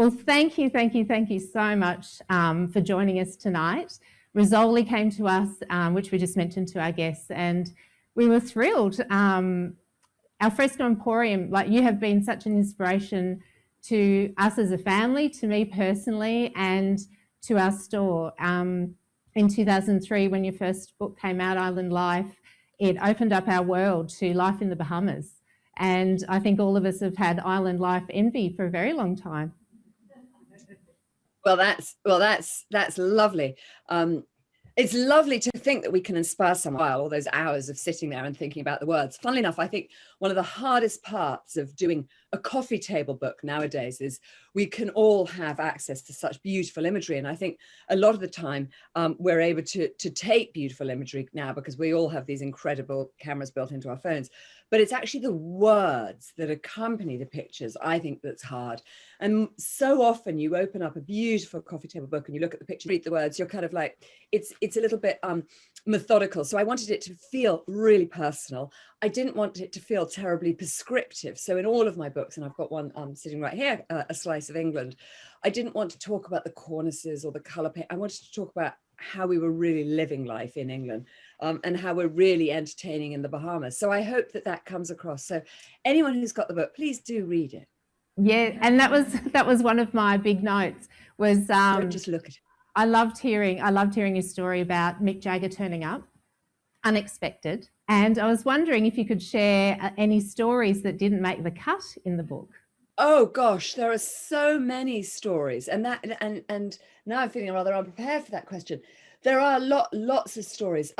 Well, thank you so much for joining us tonight. Rizzoli came to us, which we just mentioned to our guests, and we were thrilled. Alfresco Emporium, like, you have been such an inspiration to us as a family, to me personally, and to our store. In 2003, when your first book came out, Island Life, it opened up our world to life in the Bahamas. And I think all of us have had island life envy for a very long time. Well, that's lovely. It's lovely to think that we can inspire someone while all those hours of sitting there and thinking about the words. Funnily enough, I think one of the hardest parts of doing a coffee table book nowadays is we can all have access to such beautiful imagery. And I think a lot of the time we're able to take beautiful imagery now because we all have these incredible cameras built into our phones. But it's actually the words that accompany the pictures, I think, that's hard. And so often you open up a beautiful coffee table book and you look at the picture, read the words, you're kind of like, it's a little bit methodical. So I wanted it to feel really personal. I didn't want it to feel terribly prescriptive. So in all of my books, and I've got one sitting right here, A Slice of England, I didn't want to talk about the cornices or the colour paint. I wanted to talk about how we were really living life in England and how we're really entertaining in the Bahamas. So I hope that that comes across. So anyone who's got the book, please do read it. Yeah, and that was one of my big notes was just look at it. I loved hearing your story about Mick Jagger turning up, unexpected. And I was wondering if you could share any stories that didn't make the cut in the book. Oh gosh, there are so many stories, and now I'm feeling rather unprepared for that question. There are lots of stories.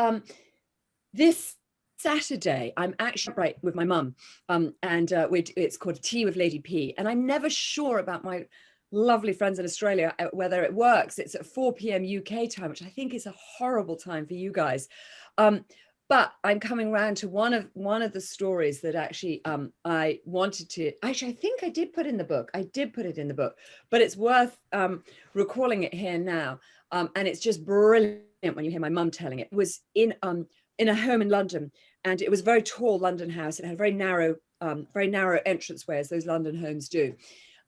This Saturday, I'm actually right with my mum, and it's called Tea with Lady P, and I'm never sure about my lovely friends in Australia whether it works. It's at 4 p.m. UK time, which I think is a horrible time for you guys. But I'm coming around to one of the stories that actually I wanted to. Actually, I think I did put in the book. I did put it in the book, but it's worth recalling it here now. And it's just brilliant when you hear my mum telling it. It was in a home in London, and it was a very tall London house. It had a very narrow entranceway, as those London homes do.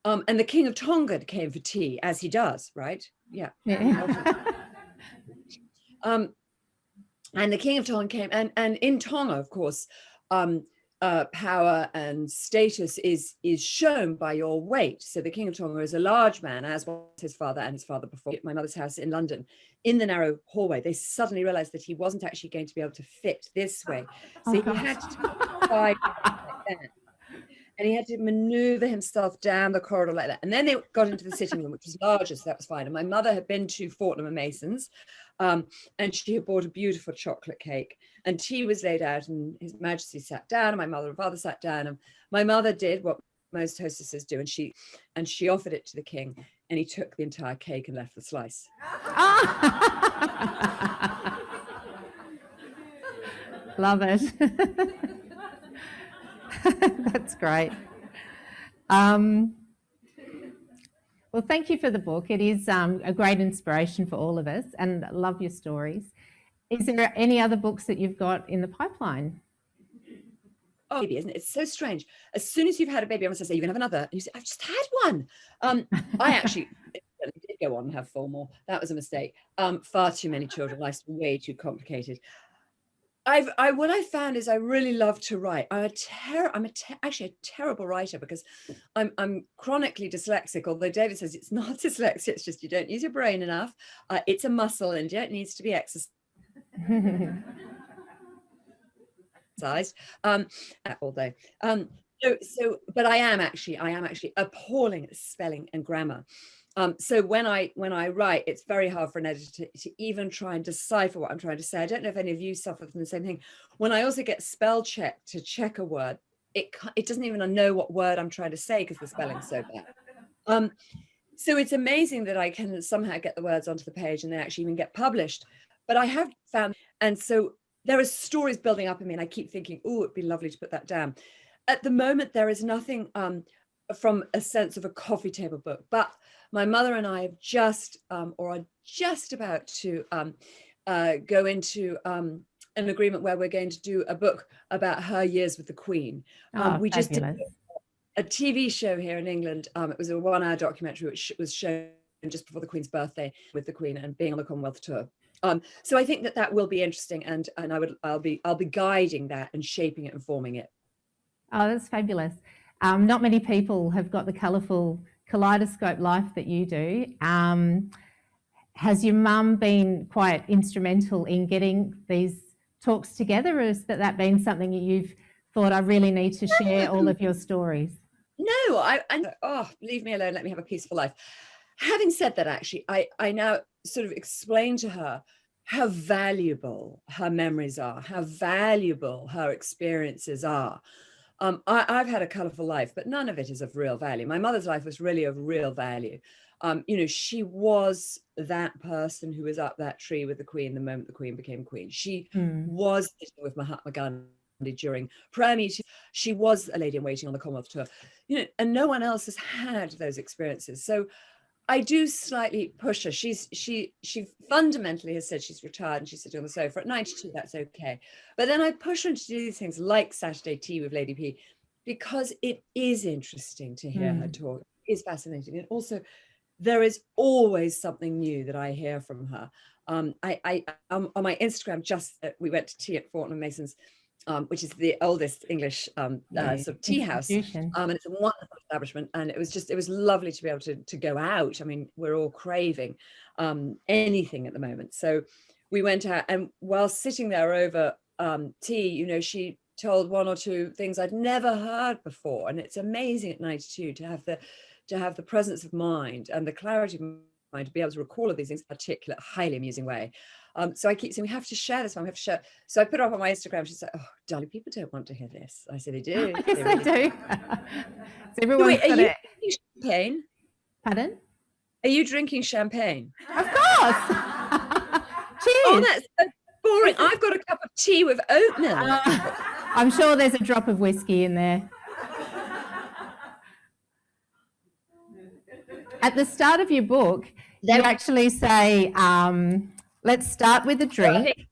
And the King of Tonga came for tea, as he does, right? Yeah. And the King of Tonga came, and in Tonga, of course, power and status is shown by your weight. So the King of Tonga is a large man, as was his father and his father before. At my mother's house in London, in the narrow hallway, they suddenly realized that he wasn't actually going to be able to fit this way. So he had to like that. And he had to maneuver himself down the corridor like that. And then they got into the sitting room, which was larger, so that was fine. And my mother had been to Fortnum and Mason's, and she had bought a beautiful chocolate cake. And tea was laid out, and His Majesty sat down, and my mother and father sat down. And my mother did what most hostesses do, and she offered it to the king, and he took the entire cake and left the slice. Love it. That's great. Well, thank you for the book. It is a great inspiration for all of us, and I love your stories. Is there any other books that you've got in the pipeline? Oh, baby, isn't it? It's so strange. As soon as you've had a baby, everyone says, "You're going to have another." And you say, "I've just had one." I actually did go on and have 4 more. That was a mistake. Far too many children. Life's way too complicated. What I found is I really love to write. I'm actually a terrible writer because I'm chronically dyslexic. Although David says it's not dyslexia, it's just you don't use your brain enough. It's a muscle, and it needs to be exercised. All day. But I am actually appalling at spelling and grammar. So when I write, it's very hard for an editor to even try and decipher what I'm trying to say. I don't know if any of you suffer from the same thing. When I also get spell checked to check a word, it doesn't even know what word I'm trying to say because the spelling's so bad. So it's amazing that I can somehow get the words onto the page and then actually even get published. But I have found, and so there are stories building up in me, and I keep thinking, oh, it'd be lovely to put that down. At the moment, there is nothing from a sense of a coffee table book, but my mother and I have just, or are just about to go into an agreement where we're going to do a book about her years with the Queen. We just did a TV show here in England. It was a 1-hour documentary which was shown just before the Queen's birthday with the Queen and being on the Commonwealth tour. So I think that will be interesting, and I'll be guiding that and shaping it and forming it. Oh, that's fabulous. Not many people have got the colourful kaleidoscope life that you do. Has your mum been quite instrumental in getting these talks together, or has that been something that you've thought, I really need to share all of your stories? No, leave me alone, let me have a peaceful life. Having said that, actually, I now sort of explain to her how valuable her memories are, how valuable her experiences are. I've had a colourful life, but none of it is of real value. My mother's life was really of real value. She was that person who was up that tree with the Queen the moment the Queen became Queen. She was sitting with Mahatma Gandhi during prayer meetings. She was a lady in waiting on the Commonwealth tour, and no one else has had those experiences. So I do slightly push her. She fundamentally has said she's retired and she's sitting on the sofa at 92. That's okay. But then I push her to do these things like Saturday Tea with Lady P, because it is interesting to hear her talk. It is fascinating, and also there is always something new that I hear from her. On my Instagram, we went to tea at Fortnum Mason's, which is the oldest English sort of tea house, and it's a wonderful establishment. And it was lovely to be able to go out. I mean, we're all craving anything at the moment. So we went out, and while sitting there over tea, she told one or two things I'd never heard before. And it's amazing at 92 to have the presence of mind and the clarity of mind to be able to recall all these things in a particular, highly amusing way. So I keep saying, we have to share this one, we have to share. So I put it up on my Instagram. She's like, oh, darling, people don't want to hear this. I said, they do. Yes, they do. So everyone's are you drinking champagne? Pardon? Are you drinking champagne? Of course. Cheers. Oh, that's so boring. I've got a cup of tea with oat milk. I'm sure there's a drop of whiskey in there. At the start of your book, you actually say, let's start with a drink.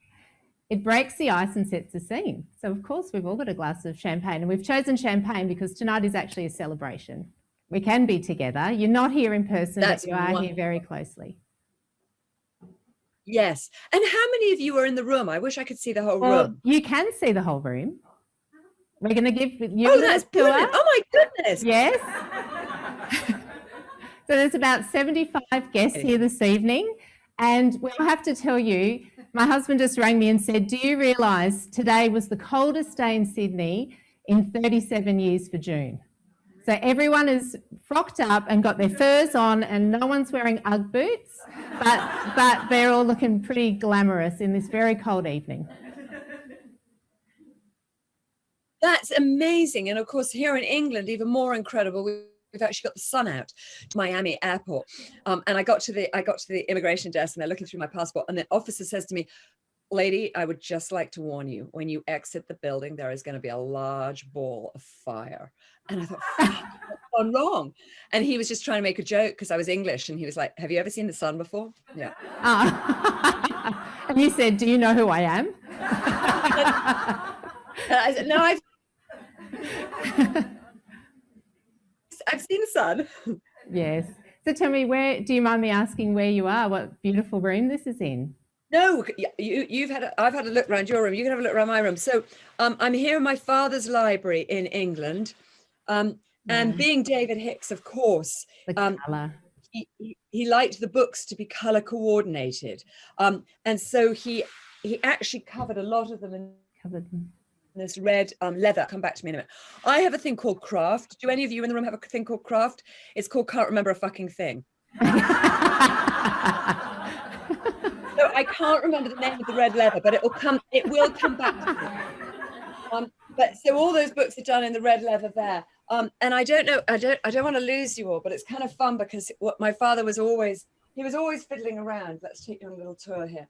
It breaks the ice and sets the scene. So, of course, we've all got a glass of champagne, and we've chosen champagne because tonight is actually a celebration. We can be together. You're not here in person, but you are here very closely. Yes. And how many of you are in the room? I wish I could see the whole room. You can see the whole room. We're going to give you a that's brilliant. Oh, my goodness. Yes. So there's about 75 guests here this evening, and we'll have to tell you, my husband just rang me and said, do you realise today was the coldest day in Sydney in 37 years for June? So everyone is frocked up and got their furs on, and no one's wearing Ugg boots, but they're all looking pretty glamorous in this very cold evening. That's amazing. And of course, here in England, even more incredible, we've actually got the sun out to Miami airport. And I got to the immigration desk, and they're looking through my passport, and the officer says to me, lady, I would just like to warn you, when you exit the building, there is going to be a large ball of fire. And I thought, what's gone wrong? And he was just trying to make a joke because I was English, and he was like, have you ever seen the sun before? Yeah. And you said, do you know who I am? I said, no, I've seen the sun. Yes. So tell me, do you mind me asking where you are? What beautiful room this is in? No, I've had a look around your room. You can have a look around my room. So I'm here in my father's library in England. And being David Hicks, of course, he liked the books to be color coordinated. And so he actually covered a lot of them in this red leather. Come back to me in a minute. I have a thing called craft. Do any of you in the room have a thing called craft? It's called Can't Remember a Fucking Thing. So I can't remember the name of the red leather, but it will come back to me. But so all those books are done in the red leather there. And I don't want to lose you all, but it's kind of fun because what my father was always fiddling around. Let's take you on a little tour here.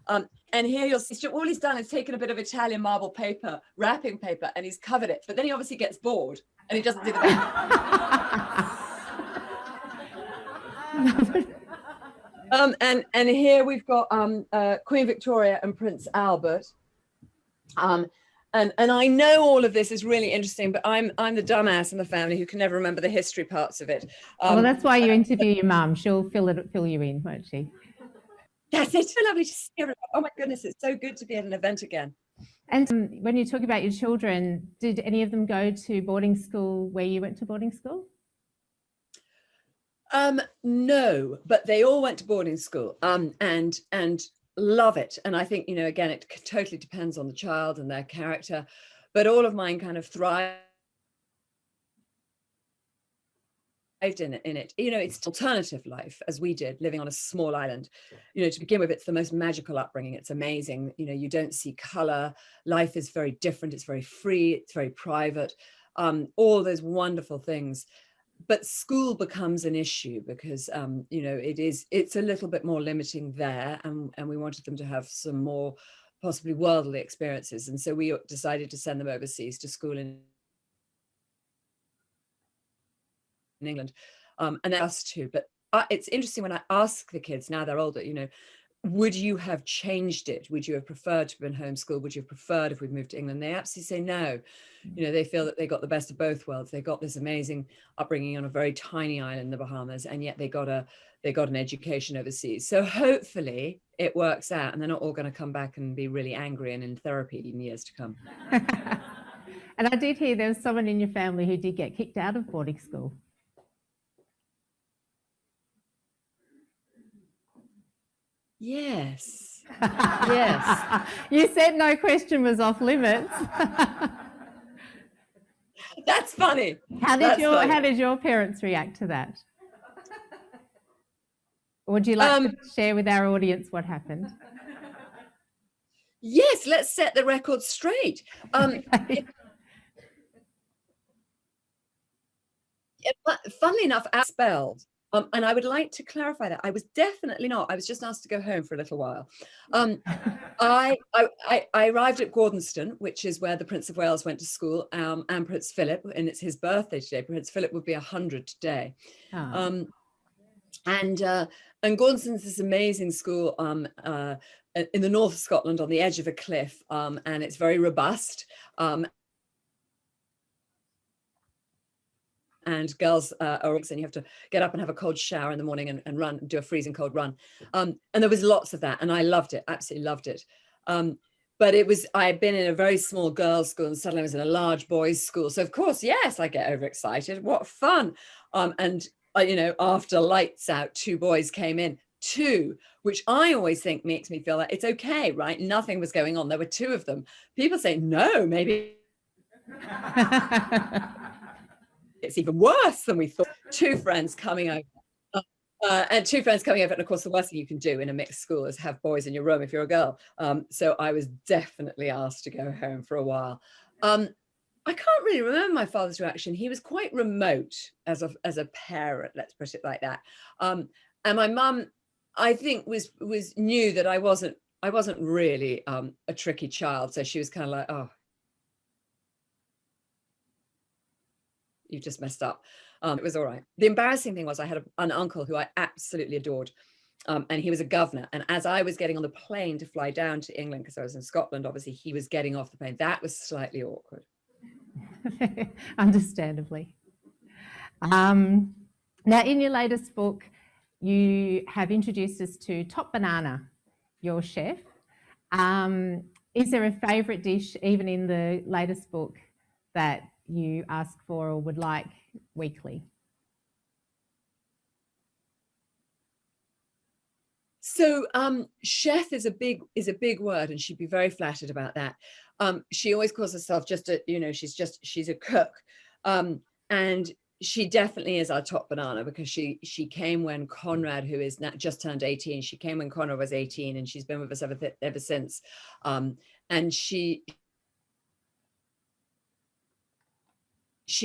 And here you'll see all he's done is taken a bit of Italian marble paper, wrapping paper, and he's covered it. But then he obviously gets bored and he doesn't do the back. And here we've got Queen Victoria and Prince Albert. and I know all of this is really interesting, but I'm the dumbass in the family who can never remember the history parts of it. Well, that's why you interview your mum. She'll fill you in, won't she? Yes, it's so lovely to see everyone. Oh my goodness, it's so good to be at an event again. And when you talk about your children, did any of them go to boarding school where you went to boarding school? No, but they all went to boarding school, and love it. And I think, you know, again, it totally depends on the child and their character, but all of mine kind of thrived in it. You know, it's alternative life as we did, living on a small island. You know, to begin with, it's the most magical upbringing. It's amazing. You know, you don't see color. Life is very different. It's very free. It's very private. All those wonderful things. But school becomes an issue because, you know, it's a little bit more limiting there. And we wanted them to have some more possibly worldly experiences. And so we decided to send them overseas to school in England, and they asked to. But it's interesting when I ask the kids, now they're older, you know, would you have changed it? Would you have preferred to have been homeschooled? Would you have preferred if we'd moved to England? They absolutely say no. You know, they feel that they got the best of both worlds. They got this amazing upbringing on a very tiny island in the Bahamas, and yet they got an education overseas. So hopefully it works out, and they're not all going to come back and be really angry and in therapy in years to come. And I did hear there was someone in your family who did get kicked out of boarding school. Yes. Yes. You said no question was off limits. That's funny. How did your parents react to that? Would you like to share with our audience what happened? Yes, let's set the record straight. Funnily enough, expelled. And I would like to clarify that I was definitely not. I was just asked to go home for a little while. I arrived at Gordonston, which is where the Prince of Wales went to school, and Prince Philip, and it's his birthday today. Prince Philip would be 100 today. Oh. And Gordonston's this amazing school in the north of Scotland on the edge of a cliff, and it's very robust. And girls are, and you have to get up and have a cold shower in the morning and run, do a freezing cold run. And there was lots of that, and I loved it, absolutely loved it. But I had been in a very small girls' school, and suddenly I was in a large boys' school. So of course, yes, I get overexcited. What fun! And you know, after lights out, 2 boys came in. 2, which I always think makes me feel like it's okay, right? Nothing was going on. There were 2 of them. People say, no, maybe it's even worse than we thought. 2 friends coming over. And 2 friends coming over. And of course, the worst thing you can do in a mixed school is have boys in your room if you're a girl. So I was definitely asked to go home for a while. I can't really remember my father's reaction. He was quite remote as a parent, let's put it like that. And my mum, I think, knew that I wasn't really a tricky child. So she was kind of like, oh, you just messed up. It was all right. The embarrassing thing was I had an uncle who I absolutely adored. And he was a governor. And as I was getting on the plane to fly down to England, because I was in Scotland, obviously he was getting off the plane. That was slightly awkward. Understandably. Now, in your latest book, you have introduced us to Top Banana, your chef. Is there a favourite dish, even in the latest book, that you ask for or would like weekly? So chef is a big word, and she'd be very flattered about that. She always calls herself just a, you know, she's a cook. And she definitely is our top banana, because she came when Conrad, who is just turned 18, she came when Conrad was 18, and she's been with us ever since. And she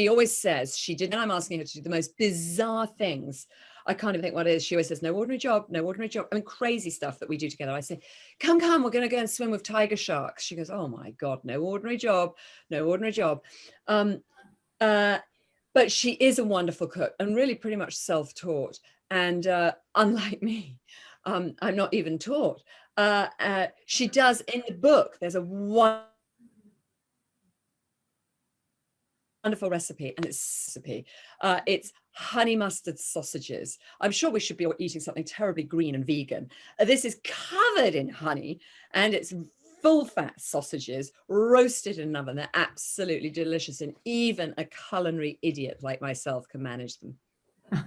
always says she did, and I'm asking her to do the most bizarre things. I can't even think what it is. She always says, no ordinary job, no ordinary job. I mean, crazy stuff that we do together. I say, come, we're going to go and swim with tiger sharks. She goes, oh my God, no ordinary job, no ordinary job. But she is a wonderful cook, and really pretty much self-taught. And unlike me, I'm not even taught. She does, in the book, there's a wonderful recipe, and it's honey mustard sausages. I'm sure we should be eating something terribly green and vegan. This is covered in honey, and it's full fat sausages roasted in an oven. They're absolutely delicious, and even a culinary idiot like myself can manage them.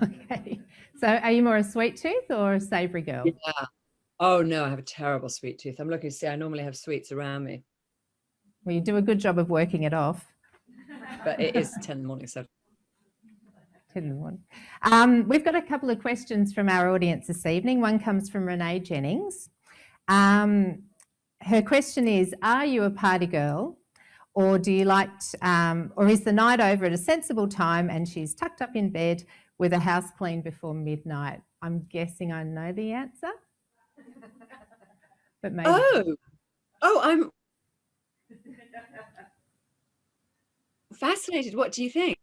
Okay. So are you more a sweet tooth or a savoury girl? Yeah. Oh no, I have a terrible sweet tooth. I'm looking to see, I normally have sweets around me. Well, you do a good job of working it off. But it is 10 in the morning, so. 10 in the morning. We've got a couple of questions from our audience this evening. One comes from Renee Jennings. Her question is, are you a party girl, or do you like, or is the night over at a sensible time and she's tucked up in bed with a house clean before midnight? I'm guessing I know the answer, but maybe. Oh, I'm fascinated. What do you think?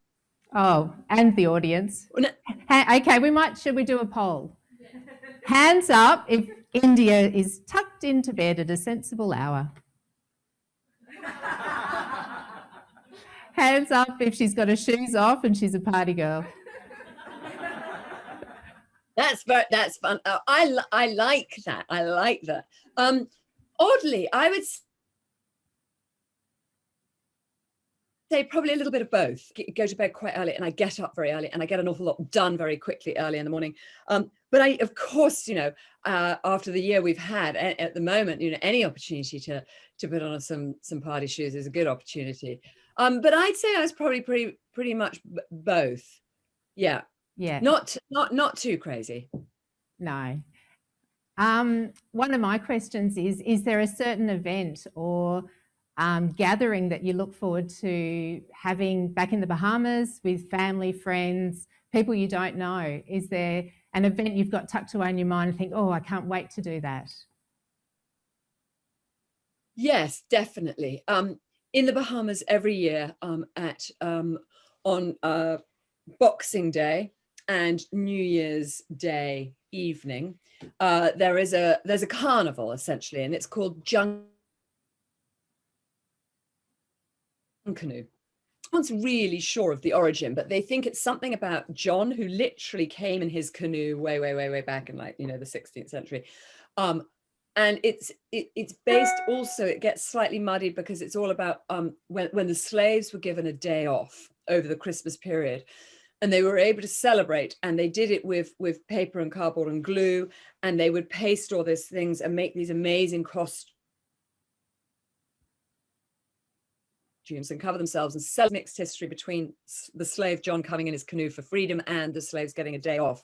Oh, and the audience. Okay, should we do a poll? Hands up if India is tucked into bed at a sensible hour. Hands up if she's got her shoes off and she's a party girl. That's fun. I like that. I like that. Oddly, I would say probably a little bit of both. Go to bed quite early, and I get up very early, and I get an awful lot done very quickly early in the morning. But I, of course, after the year we've had at the moment, any opportunity to put on some party shoes is a good opportunity. But I'd say I was probably pretty much both. Yeah. Yeah. Not too crazy. No. One of my questions is there a certain event or gathering that you look forward to having back in the Bahamas with family, friends, people you don't know? Is there an event you've got tucked away in your mind and think, oh, I can't wait to do that? Yes, definitely. In the Bahamas every year on Boxing Day and New Year's Day evening, there's a carnival essentially, and it's called Juncanoe. No one's really sure of the origin, but they think it's something about John, who literally came in his canoe way back in, like, the 16th century. And it's based also, it gets slightly muddied because it's all about when the slaves were given a day off over the Christmas period, and they were able to celebrate, and they did it with paper and cardboard and glue, and they would paste all these things and make these amazing costumes and cover themselves and sell mixed history between the slave John coming in his canoe for freedom and the slaves getting a day off.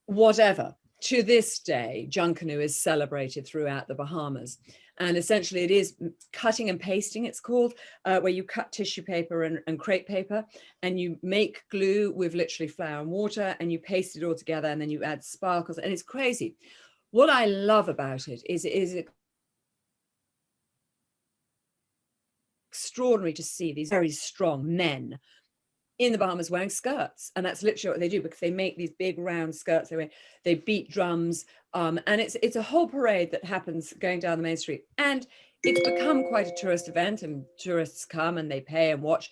Whatever. To this day, Junkanoo is celebrated throughout the Bahamas. And essentially it is cutting and pasting, it's called, where you cut tissue paper and crepe paper, and you make glue with literally flour and water, and you paste it all together, and then you add sparkles, and it's crazy. What I love about it is extraordinary to see these very strong men in the Bahamas wearing skirts, and that's literally what they do, because they make these big round skirts. They beat drums, and it's a whole parade that happens going down the main street, and it's become quite a tourist event, and tourists come and they pay and watch.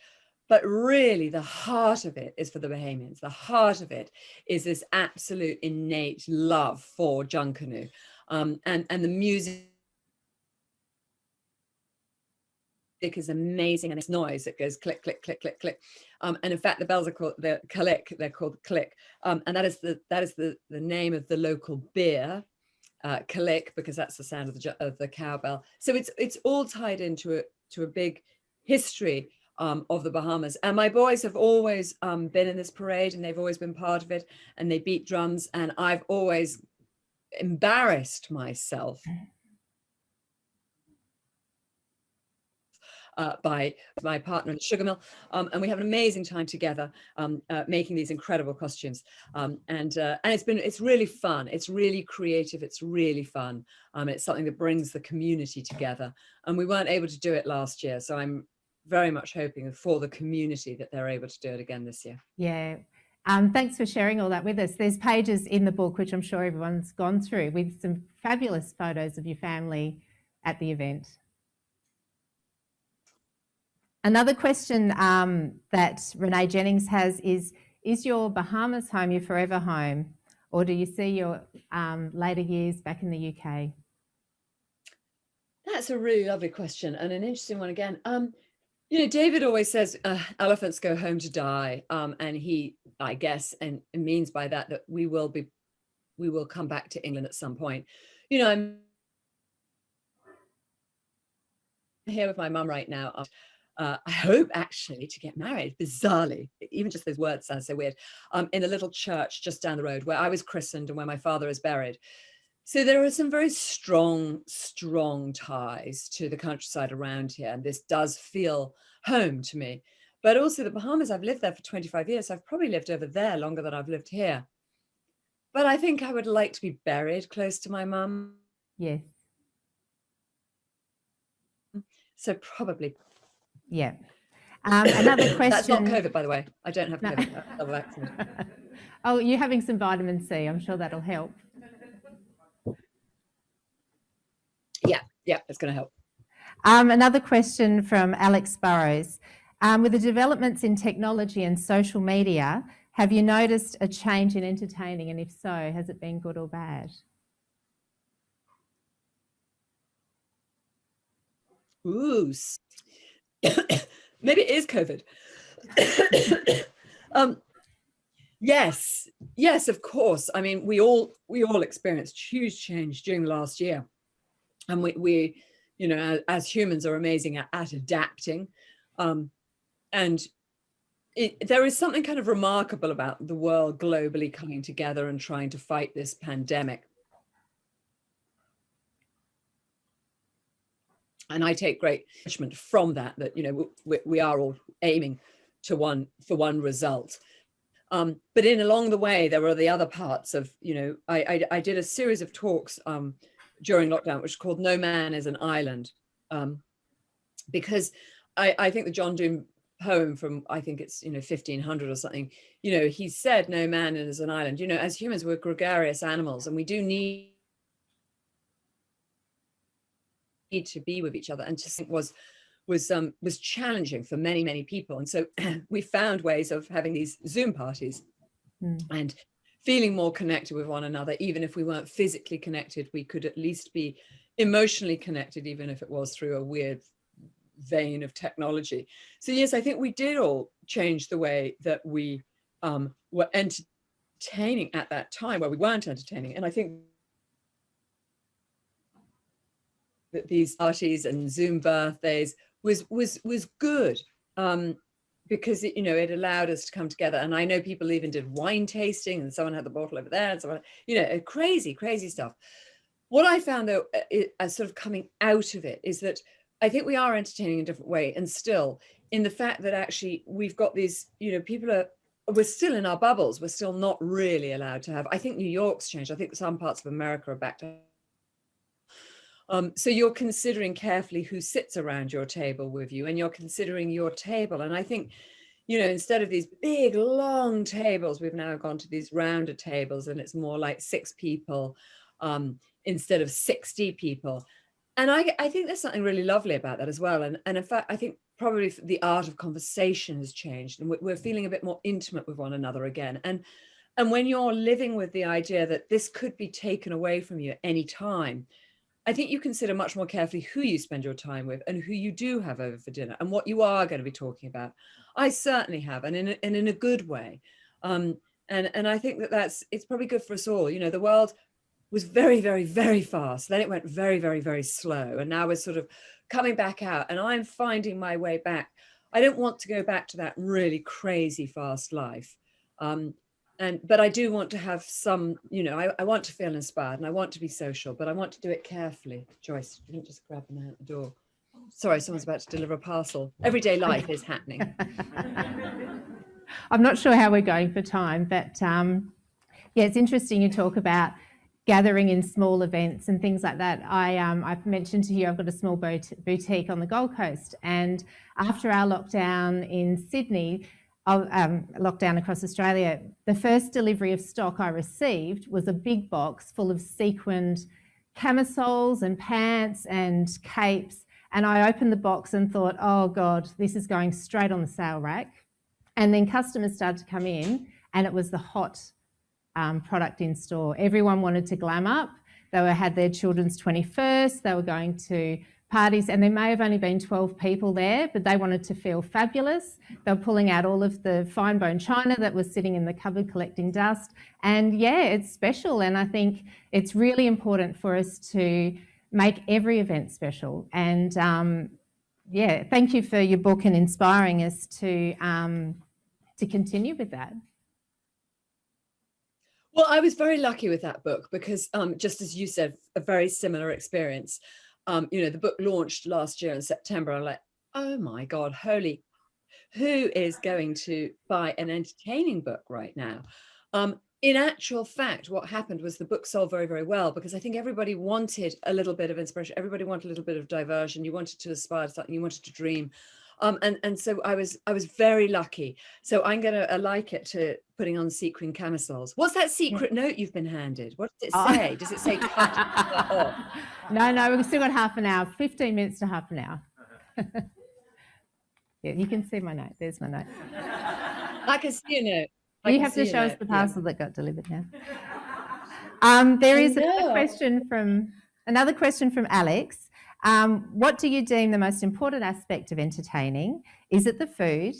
But really, the heart of it is for the Bahamians. The heart of it is this absolute innate love for Junkanoo, and the music is amazing, and it's noise that goes click click click click click, and in fact the bells are called the click. They're called click, and that is the name of the local beer, click, because that's the sound of the cowbell. So it's all tied into a big history of the Bahamas. And my boys have always been in this parade, and they've always been part of it, and they beat drums, and I've always embarrassed myself by my partner in the sugar mill, and we have an amazing time together making these incredible costumes, and it's really fun. It's really creative. It's really fun. It's something that brings the community together, and we weren't able to do it last year, so I'm very much hoping for the community that they're able to do it again this year. Yeah. Thanks for sharing all that with us. There's pages in the book, which I'm sure everyone's gone through, with some fabulous photos of your family at the event. Another question that Renee Jennings has is your Bahamas home your forever home, or do you see your later years back in the UK? That's a really lovely question and an interesting one again. David always says elephants go home to die, and he, I guess, and means by that we will come back to England at some point. I'm here with my mum right now. I hope actually to get married, bizarrely, even just those words sound so weird, in a little church just down the road where I was christened and where my father is buried. So there are some very strong ties to the countryside around here. And this does feel home to me. But also the Bahamas, I've lived there for 25 years. I've probably lived over there longer than I've lived here. But I think I would like to be buried close to my mum. Yes. So probably. Yeah. Another question. That's not COVID, by the way. I don't have COVID. Double vaccinated. Oh, you're having some vitamin C. I'm sure that'll help. Yeah, it's going to help. Another question from Alex Burrows. With the developments in technology and social media, have you noticed a change in entertaining? And if so, has it been good or bad? Ooh, maybe it is COVID. Yes, of course. I mean, we all experienced huge change during the last year. And we as humans are amazing at adapting. And there is something kind of remarkable about the world globally coming together and trying to fight this pandemic. And I take great encouragement from that we are all aiming for one result. But along the way, there were the other parts of, I did a series of talks during lockdown, which is called No Man is an Island, because I think the John Donne poem from, I think it's 1500 or something, he said no man is an island. As humans, we're gregarious animals, and we do need to be with each other, and just was challenging for many people. And so we found ways of having these Zoom parties and feeling more connected with one another. Even if we weren't physically connected, we could at least be emotionally connected, even if it was through a weird vein of technology. So yes, I think we did all change the way that we were entertaining at that time, where we weren't entertaining. And I think that these parties and Zoom birthdays was good, because it allowed us to come together. And I know people even did wine tasting, and someone had the bottle over there, and someone, crazy stuff. What I found, though, as sort of coming out of it, is that I think we are entertaining in a different way, and still in the fact that actually we've got these, we're still in our bubbles. We're still not really allowed to have. I think New York's changed. I think some parts of America are back to. So you're considering carefully who sits around your table with you, and you're considering your table. And I think, instead of these big, long tables, we've now gone to these rounder tables, and it's more like 6 people instead of 60 people. And I think there's something really lovely about that as well. And in fact, I think probably the art of conversation has changed, and we're feeling a bit more intimate with one another again. And when you're living with the idea that this could be taken away from you at any time, I think you consider much more carefully who you spend your time with and who you do have over for dinner and what you are going to be talking about. I certainly have, and in a good way. And I think it's probably good for us all. The world was very, very, very fast. Then it went very, very, very slow. And now we're sort of coming back out, and I'm finding my way back. I don't want to go back to that really crazy fast life. But I do want to have some, I want to feel inspired, and I want to be social, but I want to do it carefully. Joyce, you didn't just grab them out the door. Sorry, someone's about to deliver a parcel. Everyday life is happening. I'm not sure how we're going for time, but it's interesting you talk about gathering in small events and things like that. I've mentioned to you, I've got a small boutique on the Gold Coast, and after our lockdown in Sydney, lockdown across Australia, the first delivery of stock I received was a big box full of sequined camisoles and pants and capes, And I opened the box and thought, oh God, this is going straight on the sale rack. And then customers started to come in, and it was the hot product in store. Everyone wanted to glam up. They had their children's 21st, they were going to parties, and there may have only been 12 people there, but they wanted to feel fabulous. They were pulling out all of the fine bone china that was sitting in the cupboard collecting dust. And yeah, it's special. And I think it's really important for us to make every event special. And yeah, thank you for your book and inspiring us to continue with that. Well, I was very lucky with that book because just as you said, a very similar experience. The book launched last year in September. I'm like, oh my God, who is going to buy an entertaining book right now? In actual fact, what happened was the book sold very, very well because I think everybody wanted a little bit of inspiration. Everybody wanted a little bit of diversion. You wanted to aspire to something. You wanted to dream. And so I was very lucky. So I'm going to like it to putting on sequin camisoles. What's that secret note you've been handed? What does it say? Does it say cut off? No, we've still got half an hour, 15 minutes to half an hour. Yeah, you can see my note. There's my note. I can see a note. You have to show us the parcel that got delivered now. There is another question from Alex. What do you deem the most important aspect of entertaining? Is it the food?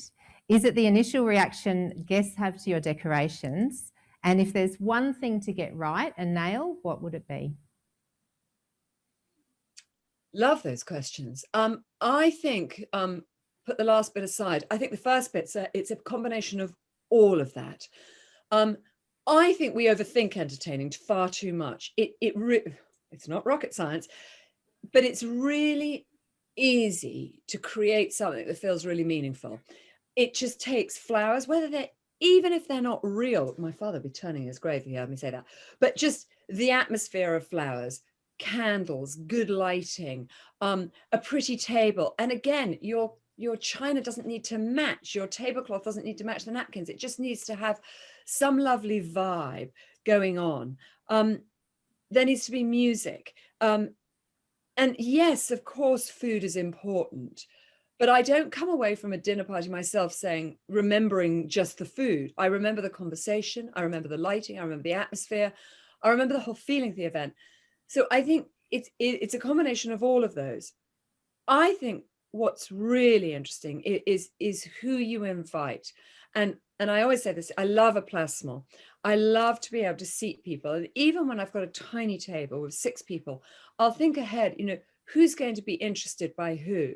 Is it the initial reaction guests have to your decorations? And if there's one thing to get right and nail, what would it be? Love those questions. I think, put the last bit aside, I think the first bit's it's a combination of all of that. I think we overthink entertaining far too much. It's not rocket science, but it's really easy to create something that feels really meaningful. It just takes flowers, even if they're not real. My father would be turning his grave if he heard me say that. But just the atmosphere of flowers, candles, good lighting, a pretty table. And again, your china doesn't need to match. Your tablecloth doesn't need to match the napkins. It just needs to have some lovely vibe going on. There needs to be music. And yes, of course, food is important, but I don't come away from a dinner party myself remembering just the food. I remember the conversation. I remember the lighting. I remember the atmosphere. I remember the whole feeling of the event. So I think it's a combination of all of those. I think what's really interesting is who you invite. And I always say this, I love a placement. I love to be able to seat people. And even when I've got a tiny table with 6 people, I'll think ahead, who's going to be interested by who?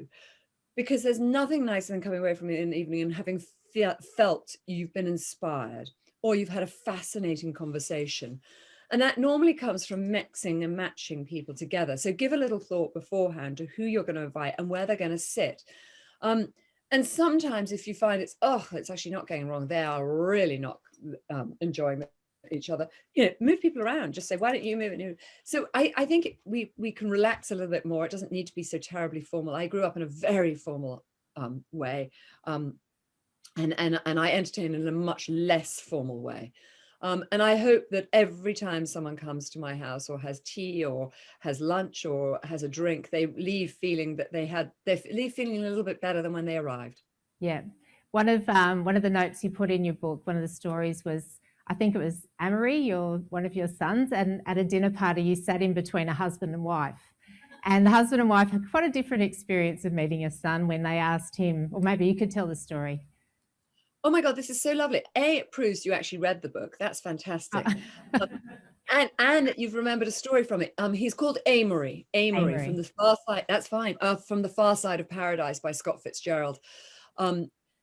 Because there's nothing nicer than coming away from it in the evening and having felt you've been inspired or you've had a fascinating conversation. And that normally comes from mixing and matching people together. So give a little thought beforehand to who you're going to invite and where they're going to sit. And sometimes if you find it's actually not going wrong, they are really not enjoying each other, move people around, just say, why don't you move it? So I think we can relax a little bit more. It doesn't need to be so terribly formal. I grew up in a very formal way. And I entertain in a much less formal way. And I hope that every time someone comes to my house or has tea or has lunch or has a drink, they leave feeling that they leave feeling a little bit better than when they arrived. Yeah. One of the notes you put in your book, one of the stories was, I think it was Amory, one of your sons, and at a dinner party, you sat in between a husband and wife. And the husband and wife had quite a different experience of meeting your son when they asked him, or maybe you could tell the story. Oh my God, this is so lovely. It proves you actually read the book. That's fantastic. And you've remembered a story from it. He's called Amory from the Far Side. That's fine. From the Far Side of Paradise by Scott Fitzgerald.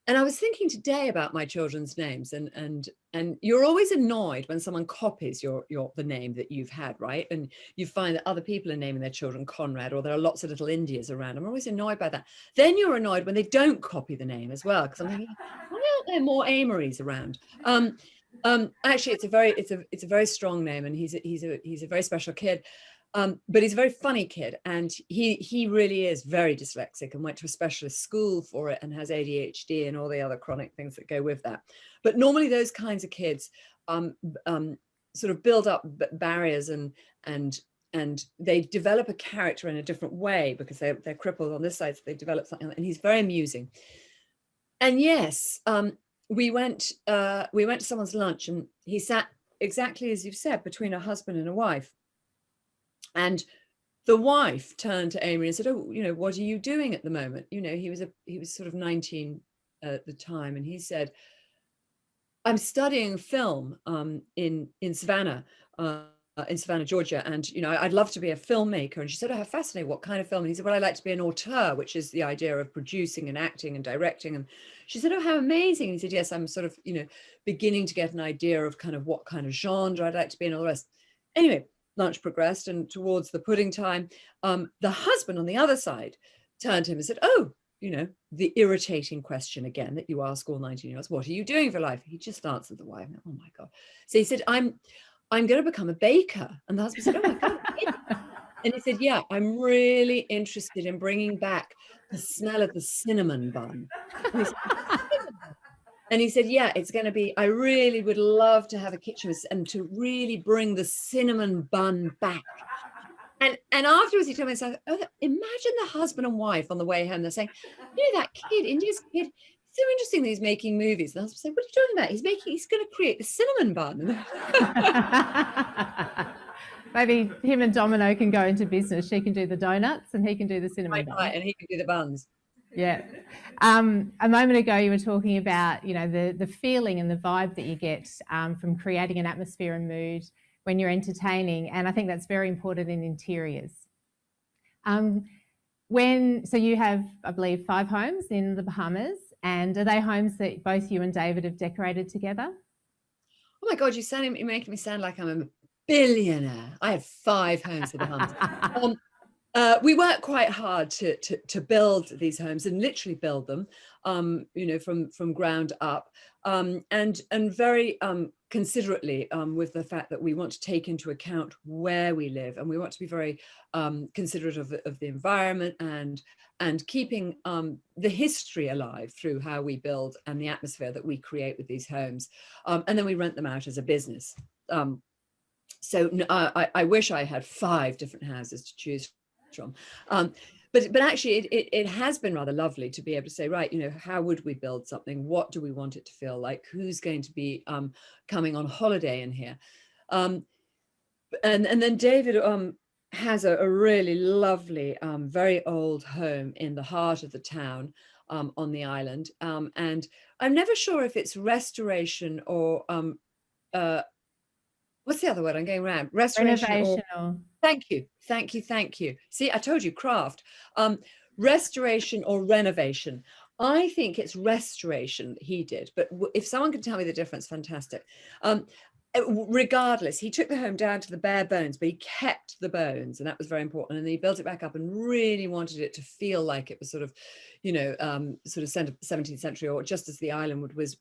And I was thinking today about my children's names, and you're always annoyed when someone copies the name that you've had, right? And you find that other people are naming their children Conrad, or there are lots of little Indias around. I'm always annoyed by that. Then you're annoyed when they don't copy the name as well, because I'm thinking, why aren't there more Amorys around? Actually, it's a very strong name, and he's a very special kid. But he's a very funny kid, and he really is very dyslexic and went to a specialist school for it and has ADHD and all the other chronic things that go with that. But normally those kinds of kids sort of build up barriers and they develop a character in a different way because they're crippled on this side, so they develop something, and he's very amusing. And yes, we went to someone's lunch, and he sat exactly as you've said, between a husband and a wife. And the wife turned to Amy and said, "Oh, what are you doing at the moment?" He was sort of 19 at the time, and he said, "I'm studying film in Savannah, Georgia, and I'd love to be a filmmaker." And she said, "Oh, how fascinating! What kind of film?" And he said, "Well, I like to be an auteur, which is the idea of producing and acting and directing." And she said, "Oh, how amazing!" And he said, "Yes, I'm sort of beginning to get an idea of kind of what kind of genre I'd like to be in, all the rest." Anyway, lunch progressed, and towards the pudding time, the husband on the other side turned to him and said, "Oh, the irritating question again that you ask all 19-year-olds, what are you doing for life?" He just answered the wife. Oh my God. So he said, I'm going to become a baker." And the husband said, "Oh my God." And he said, "Yeah, I'm really interested in bringing back the smell of the cinnamon bun." And he said, "Yeah, it's going to be, I really would love to have a kitchen and to really bring the cinnamon bun back." And afterwards he told me, "Oh, imagine the husband and wife on the way home. They're saying, that kid, India's kid, so interesting that he's making movies." And the husband said, "What are you talking about? He's going to create the cinnamon bun." Maybe him and Domino can go into business. She can do the donuts and he can do the cinnamon bun. Right, and he can do the buns. Yeah. A moment ago you were talking about, the feeling and the vibe that you get from creating an atmosphere and mood when you're entertaining. And I think that's very important in interiors. So you have, I believe, 5 homes in the Bahamas, and are they homes that both you and David have decorated together? Oh my God, you're making me sound like I'm a billionaire. I have 5 homes in the Bahamas. We work quite hard to build these homes and literally build them, from ground up, and very considerately, with the fact that we want to take into account where we live, and we want to be very considerate of the environment and keeping the history alive through how we build and the atmosphere that we create with these homes, and then we rent them out as a business. So I wish I had 5 different houses to choose from. But actually it has been rather lovely to be able to say, right, how would we build something? What do we want it to feel like? Who's going to be coming on holiday in here? And then David has a really lovely, very old home in the heart of the town, on the island. And I'm never sure if it's restoration or what's the other word I'm going around? Restoration or... Thank you. See, I told you, craft. Restoration or renovation. I think it's restoration he did, but if someone can tell me the difference, fantastic. Regardless, he took the home down to the bare bones, but he kept the bones, and that was very important. And he built it back up and really wanted it to feel like it was sort of, sort of 17th century, or just as the island was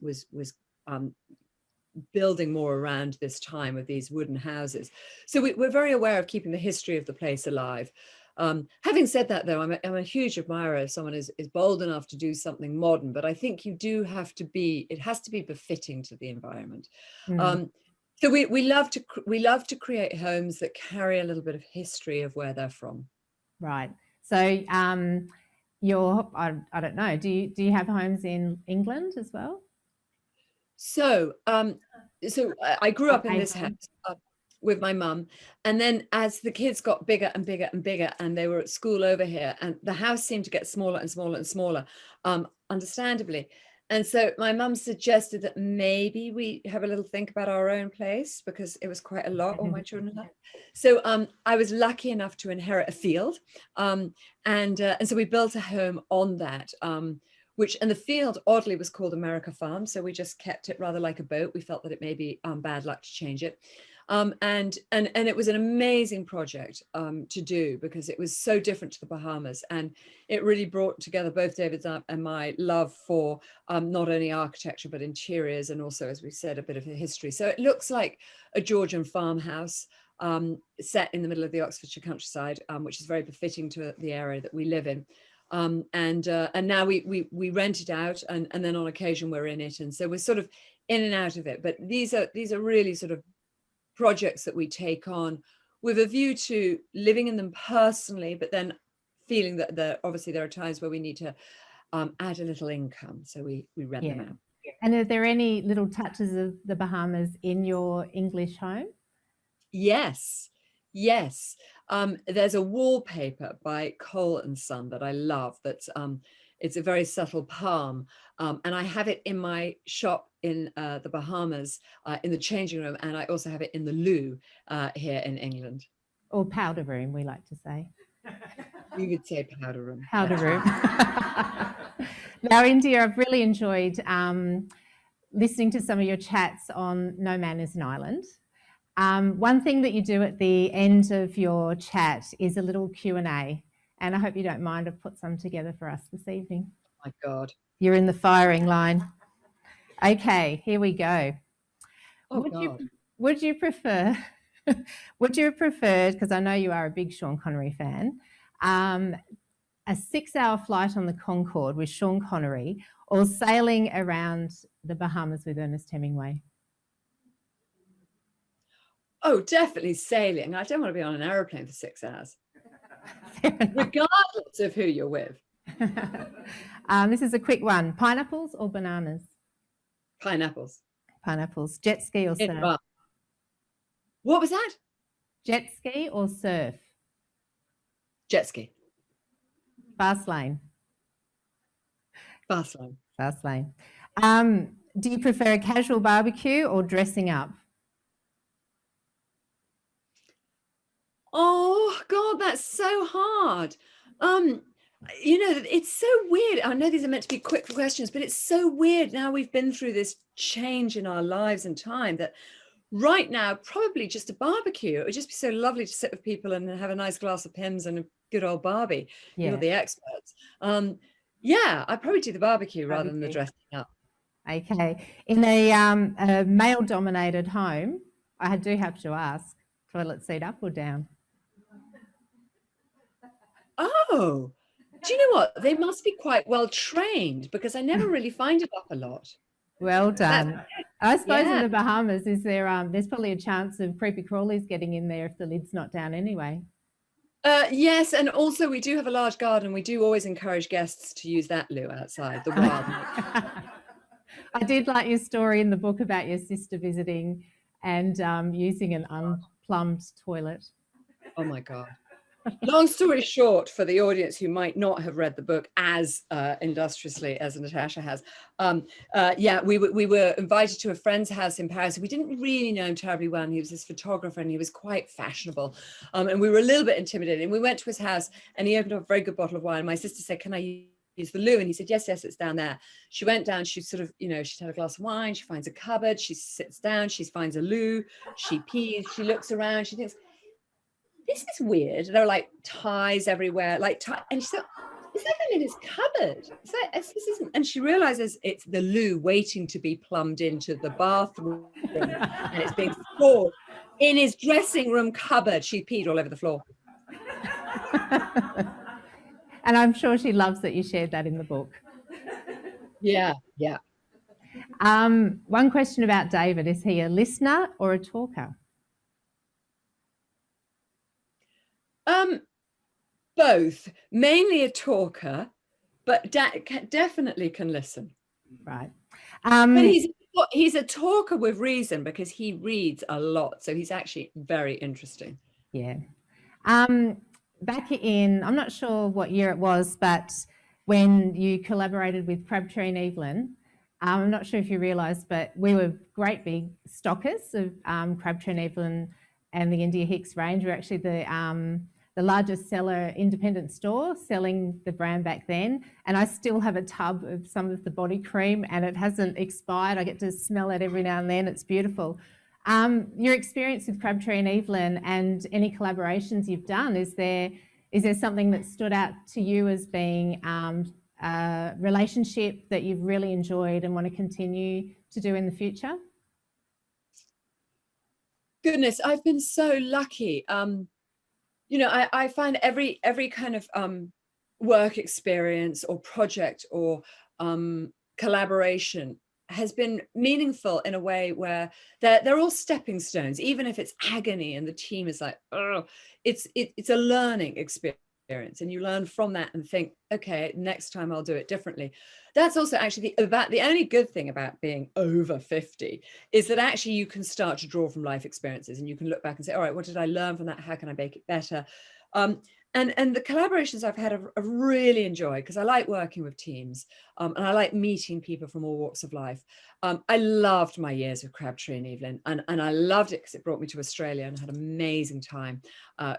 building more around this time of these wooden houses. So we're very aware of keeping the history of the place alive. Having said that, though, I'm a huge admirer if someone is bold enough to do something modern, but I think it has to be befitting to the environment. So we love to create homes that carry a little bit of history of where they're from. Right. So I don't know, do you have homes in England as well? So I grew up in this house with my mum, and then as the kids got bigger and bigger and bigger, and they were at school over here, and the house seemed to get smaller and smaller and smaller, understandably. And so my mum suggested that maybe we have a little think about our own place, because it was quite a lot, all my children had. So I was lucky enough to inherit a field, and so we built a home on that. And the field oddly was called America Farm. So we just kept it rather like a boat. We felt that it may be bad luck to change it. And it was an amazing project to do, because it was so different to the Bahamas. And it really brought together both David's and my love for not only architecture, but interiors, and also, as we said, a bit of a history. So it looks like a Georgian farmhouse set in the middle of the Oxfordshire countryside, which is very befitting to the area that we live in. And now we rent it out, and then on occasion we're in it, and so we're sort of in and out of it. But these are really sort of projects that we take on with a view to living in them personally, but then feeling that obviously there are times where we need to add a little income, so we rent them out. And are there any little touches of the Bahamas in your English home? Yes, yes. There's a wallpaper by Cole and Son that I love. That's it's a very subtle palm, and I have it in my shop in the Bahamas, in the changing room, and I also have it in the loo here in England. Or powder room, we like to say. You would say powder room. Powder room. Now, India, I've really enjoyed listening to some of your chats on No Man is an Island. One thing that you do at the end of your chat is a little Q&A, and I hope you don't mind. I've put some together for us this evening. Oh my God. You're in the firing line. Okay, here we go. Oh God. Would you prefer, because I know you are a big Sean Connery fan, a 6-hour flight on the Concorde with Sean Connery or sailing around the Bahamas with Ernest Hemingway? Oh, definitely sailing. I don't want to be on an aeroplane for 6 hours, regardless of who you're with. This is a quick one. Pineapples or bananas? Pineapples. Pineapples. Jet ski or surf? What was that? Jet ski or surf? Jet ski. Fast lane. Fast lane. Fast lane. Do you prefer a casual barbecue or dressing up? Oh God, that's so hard. You know, it's so weird. I know these are meant to be quick questions, but it's so weird now we've been through this change in our lives and time that right now, probably just a barbecue. It would just be so lovely to sit with people and have a nice glass of Pimm's and a good old Barbie. Yeah. You're the experts. Yeah, I'd probably do the barbecue rather than the dressing up. Okay. In a male-dominated home, I do have to ask, toilet seat up or down? Oh, do you know what? They must be quite well trained because I never really find it up a lot. Well done. I suppose in yeah. the Bahamas, is there? There's probably a chance of creepy crawlies getting in there if the lid's not down anyway. Yes, and also we do have a large garden. We do always encourage guests to use that loo outside, the wild. I did like your story in the book about your sister visiting and using an unplumbed toilet. Oh my God. Long story short, for the audience who might not have read the book as industriously as Natasha has, yeah, we were invited to a friend's house in Paris. We didn't really know him terribly well, and he was this photographer, and he was quite fashionable, and we were a little bit intimidated. And we went to his house, and he opened up a very good bottle of wine. My sister said, "Can I use the loo?" And he said, yes, it's down there. She went down, she sort of, you know, she'd had a glass of wine, she finds a cupboard, she sits down, she finds a loo, she pees, she looks around, she thinks, this is weird. There are like ties everywhere, and she said, is that in his cupboard? This isn't. And she realizes it's the loo waiting to be plumbed into the bathroom, and it's being stored in his dressing room cupboard. She peed all over the floor. And I'm sure she loves that you shared that in the book. Yeah. One question about David: is he a listener or a talker? Both. Mainly a talker, but definitely can listen. Right. But he's a talker with reason because he reads a lot, so he's actually very interesting. Yeah. Back in, I'm not sure what year it was, but when you collaborated with Crabtree and Evelyn, I'm not sure if you realised, but we were great big stockers of Crabtree and Evelyn and the India Hicks range. We're actually the largest seller independent store selling the brand back then. And I still have a tub of some of the body cream and it hasn't expired. I get to smell it every now and then. It's beautiful. Your experience with Crabtree and Evelyn and any collaborations you've done, is there something that stood out to you as being a relationship that you've really enjoyed and want to continue to do in the future? Goodness, I've been so lucky. You know, I find every kind of work experience or project or collaboration has been meaningful in a way where they're all stepping stones, even if it's agony and the team is like, oh, it's a learning experience. And you learn from that and think, okay, next time I'll do it differently. That's also actually the only good thing about being over 50 is that actually you can start to draw from life experiences, and you can look back and say, all right, what did I learn from that? How can I make it better? And the collaborations I've had I've really enjoyed, because I like working with teams, and I like meeting people from all walks of life. I loved my years with Crabtree and Evelyn, and I loved it because it brought me to Australia, and I had an amazing time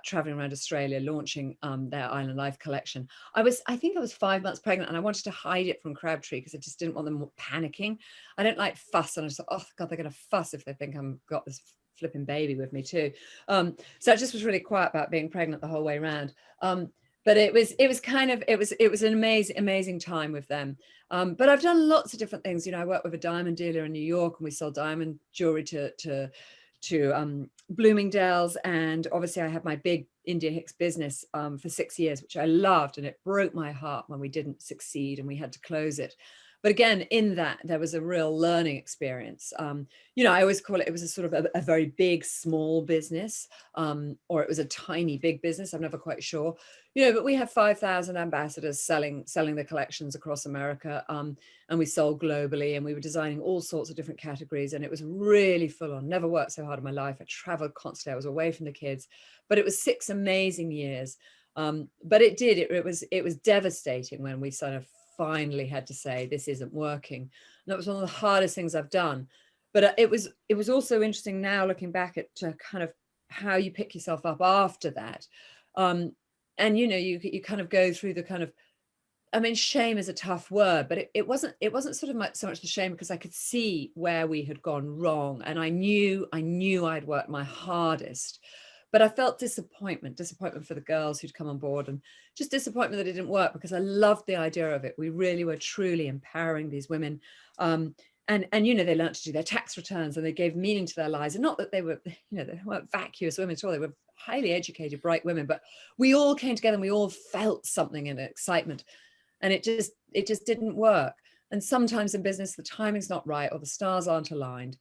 traveling around Australia, launching their Island Life collection. I think I was 5 months pregnant, and I wanted to hide it from Crabtree because I just didn't want them panicking. I don't like fuss, and I just thought, oh God, they're going to fuss if they think I've got this flipping baby with me too. So I just was really quiet about being pregnant the whole way around. But it was an amazing time with them. But I've done lots of different things. I worked with a diamond dealer in New York, and we sold diamond jewelry to Bloomingdale's. And obviously I had my big India Hicks business for 6 years, which I loved. And it broke my heart when we didn't succeed and we had to close it. But again, in that, there was a real learning experience. I always call it was a sort of a very big, small business, or it was a tiny, big business. I'm never quite sure. But we had 5,000 ambassadors selling the collections across America, and we sold globally, and we were designing all sorts of different categories, and it was really full on. Never worked so hard in my life. I traveled constantly. I was away from the kids, but it was 6 amazing years. But it was devastating when we sort of finally had to say, this isn't working. And that was one of the hardest things I've done. But it was also interesting now looking back at kind of how you pick yourself up after that. And you kind of go through the kind of, I mean, shame is a tough word, but it wasn't sort of so much the shame, because I could see where we had gone wrong, and I knew I'd worked my hardest. But I felt disappointment for the girls who'd come on board, and just disappointment that it didn't work, because I loved the idea of it. We really were truly empowering these women. And they learned to do their tax returns, and they gave meaning to their lives. And not that they were, they weren't vacuous women at all. They were highly educated, bright women, but we all came together and we all felt something in excitement. And it just didn't work. And sometimes in business, the timing's not right, or the stars aren't aligned.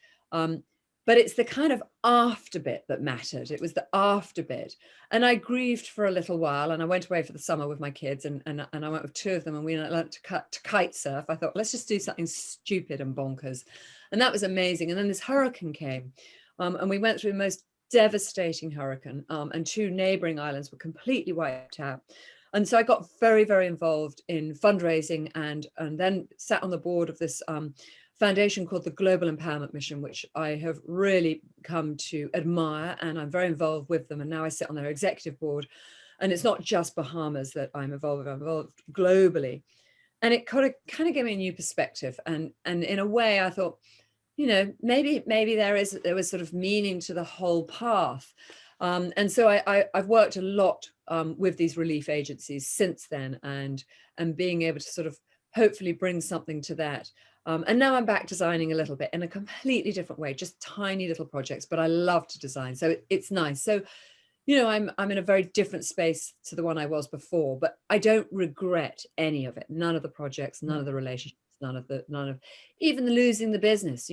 But it's the kind of after bit that mattered. It was the after bit. And I grieved for a little while, and I went away for the summer with my kids, and I went with 2 of them, and we learned to kite surf. I thought, let's just do something stupid and bonkers. And that was amazing. And then this hurricane came, and we went through the most devastating hurricane, and 2 neighboring islands were completely wiped out. And so I got very, very involved in fundraising, and then sat on the board of this foundation called the Global Empowerment Mission, which I have really come to admire, and I'm very involved with them. And now I sit on their executive board, and it's not just Bahamas that I'm involved with, I'm involved globally. And it kind of gave me a new perspective. And in a way I thought, maybe there was sort of meaning to the whole path. And so I've worked a lot with these relief agencies since then, and being able to sort of hopefully bring something to that. And now I'm back designing a little bit in a completely different way, just tiny little projects, but I love to design. So it's nice. So, I'm in a very different space to the one I was before, but I don't regret any of it. None of the projects, none of the relationships, none of even the losing the business.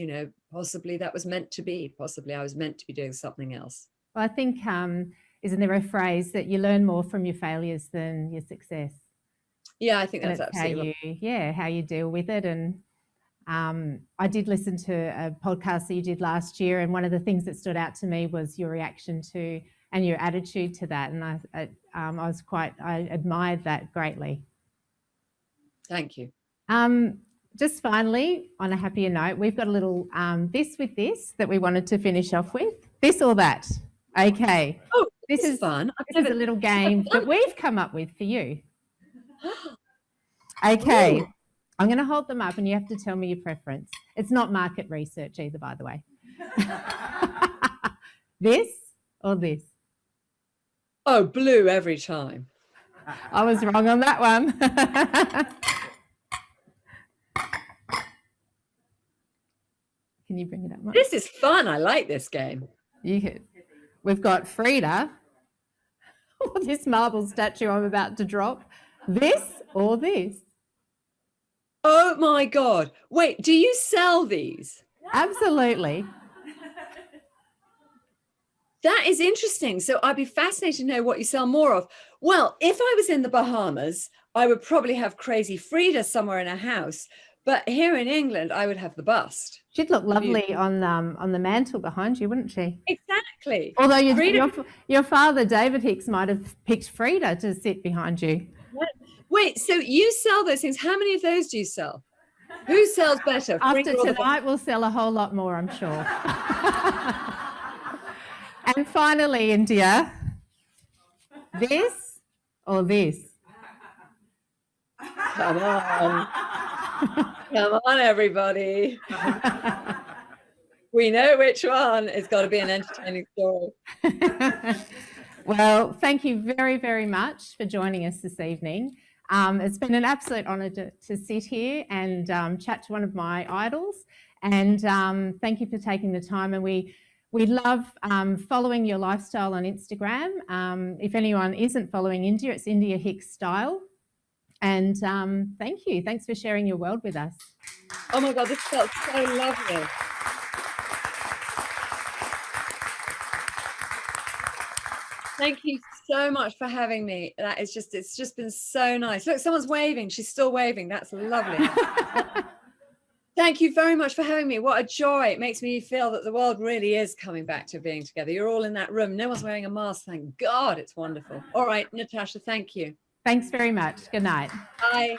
Possibly that was meant to be. Possibly I was meant to be doing something else. Well, I think, isn't there a phrase that you learn more from your failures than your success? Yeah, I think that's absolutely how you deal with it. And I did listen to a podcast that you did last year, and one of the things that stood out to me was your reaction to and your attitude to that. And I admired that greatly. Thank you. Just finally, on a happier note, we've got a little this with this that we wanted to finish off with. This or that. Okay. Oh, this is fun. This is a little game that we've come up with for you. Okay. Ooh. I'm going to hold them up and you have to tell me your preference. It's not market research either, by the way. This or this? Oh, blue every time. I was wrong on that one. Can you bring it up, Mike? This is fun. I like this game. We've got Frida. This marble statue I'm about to drop. This or this? Oh my God. Wait, do you sell these? Absolutely. That is interesting. So I'd be fascinated to know what you sell more of. Well, if I was in the Bahamas, I would probably have Crazy Frida somewhere in a house. But here in England, I would have the bust. She'd look lovely on the mantle behind you, wouldn't she? Exactly. Although Frida, your father, David Hicks, might have picked Frida to sit behind you. wait, so you sell those things. How many of those do you sell? Who sells better? After Frida or the tonight, we'll sell a whole lot more, I'm sure. And finally, India, this or this? Come on. Come on, everybody. We know which one. It's got to be an entertaining story. Well, thank you very, very much for joining us this evening. It's been an absolute honour to sit here and chat to one of my idols. And thank you for taking the time. And we love following your lifestyle on Instagram. If anyone isn't following India, it's India Hicks Style. And thank you. Thanks for sharing your world with us. Oh my God, this felt so lovely. Thank you so much for having me. That is just, it's just been so nice. Look, someone's waving. She's still waving. That's lovely. Thank you very much for having me. What a joy. It makes me feel that the world really is coming back to being together. You're all in that room. No one's wearing a mask. Thank God. It's wonderful. All right, Natasha, thank you. Thanks very much. Good night. Bye.